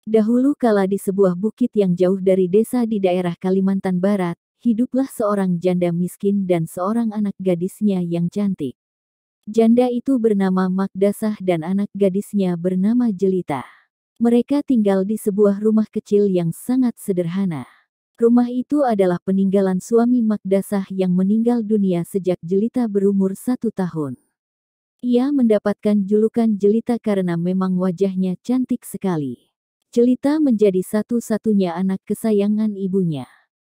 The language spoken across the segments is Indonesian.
Dahulu kala di sebuah bukit yang jauh dari desa di daerah Kalimantan Barat, hiduplah seorang janda miskin dan seorang anak gadisnya yang cantik. Janda itu bernama Magdasah dan anak gadisnya bernama Jelita. Mereka tinggal di sebuah rumah kecil yang sangat sederhana. Rumah itu adalah peninggalan suami Magdasah yang meninggal dunia sejak Jelita berumur 1 tahun. Ia mendapatkan julukan Jelita karena memang wajahnya cantik sekali. Jelita menjadi satu-satunya anak kesayangan ibunya.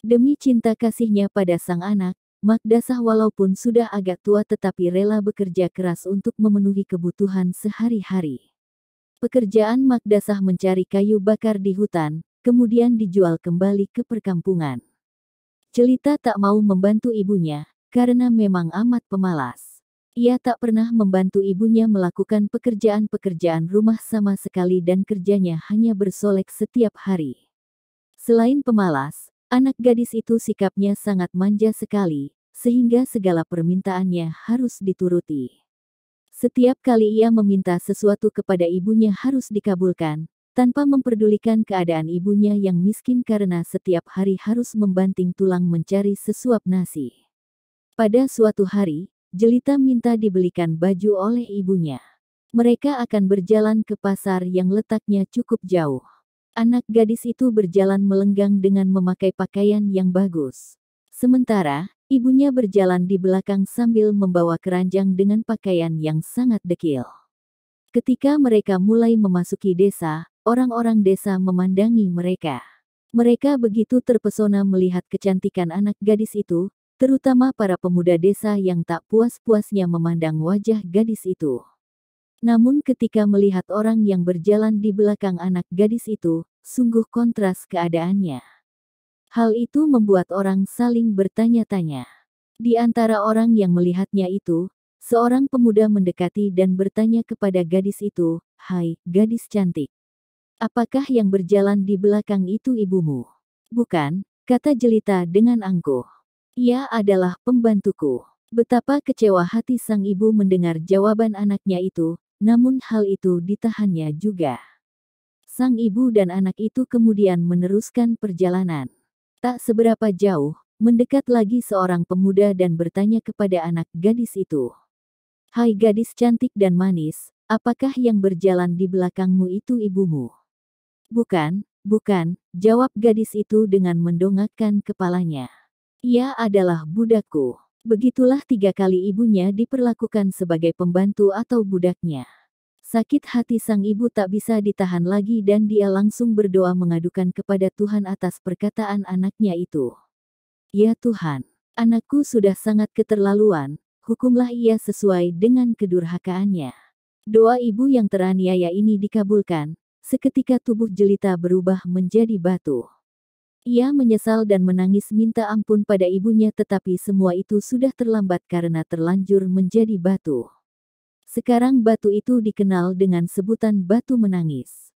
Demi cinta kasihnya pada sang anak, Magdasah walaupun sudah agak tua tetapi rela bekerja keras untuk memenuhi kebutuhan sehari-hari. Pekerjaan Magdasah mencari kayu bakar di hutan, kemudian dijual kembali ke perkampungan. Jelita tak mau membantu ibunya, karena memang amat pemalas. Ia tak pernah membantu ibunya melakukan pekerjaan-pekerjaan rumah sama sekali dan kerjanya hanya bersolek setiap hari. Selain pemalas, anak gadis itu sikapnya sangat manja sekali, sehingga segala permintaannya harus dituruti. Setiap kali ia meminta sesuatu kepada ibunya harus dikabulkan, tanpa memperdulikan keadaan ibunya yang miskin karena setiap hari harus membanting tulang mencari sesuap nasi. Pada suatu hari, Jelita minta dibelikan baju oleh ibunya. Mereka akan berjalan ke pasar yang letaknya cukup jauh. Anak gadis itu berjalan melenggang dengan memakai pakaian yang bagus. Sementara, ibunya berjalan di belakang sambil membawa keranjang dengan pakaian yang sangat dekil. Ketika mereka mulai memasuki desa, orang-orang desa memandangi mereka. Mereka begitu terpesona melihat kecantikan anak gadis itu, terutama para pemuda desa yang tak puas-puasnya memandang wajah gadis itu. Namun ketika melihat orang yang berjalan di belakang anak gadis itu, sungguh kontras keadaannya. Hal itu membuat orang saling bertanya-tanya. Di antara orang yang melihatnya itu, seorang pemuda mendekati dan bertanya kepada gadis itu, "Hai, gadis cantik. Apakah yang berjalan di belakang itu ibumu?" "Bukan," kata Jelita dengan angkuh. "Ia adalah pembantuku." Betapa kecewa hati sang ibu mendengar jawaban anaknya itu, namun hal itu ditahannya juga. Sang ibu dan anak itu kemudian meneruskan perjalanan. Tak seberapa jauh, mendekat lagi seorang pemuda dan bertanya kepada anak gadis itu. "Hai gadis cantik dan manis, apakah yang berjalan di belakangmu itu ibumu?" "Bukan, bukan," jawab gadis itu dengan mendongakkan kepalanya. "Ia adalah budakku." Begitulah 3 kali ibunya diperlakukan sebagai pembantu atau budaknya. Sakit hati sang ibu tak bisa ditahan lagi dan dia langsung berdoa mengadukan kepada Tuhan atas perkataan anaknya itu. "Ya Tuhan, anakku sudah sangat keterlaluan, hukumlah ia sesuai dengan kedurhakaannya." Doa ibu yang teraniaya ini dikabulkan, seketika tubuh Jelita berubah menjadi batu. Ia menyesal dan menangis minta ampun pada ibunya tetapi semua itu sudah terlambat karena terlanjur menjadi batu. Sekarang batu itu dikenal dengan sebutan batu menangis.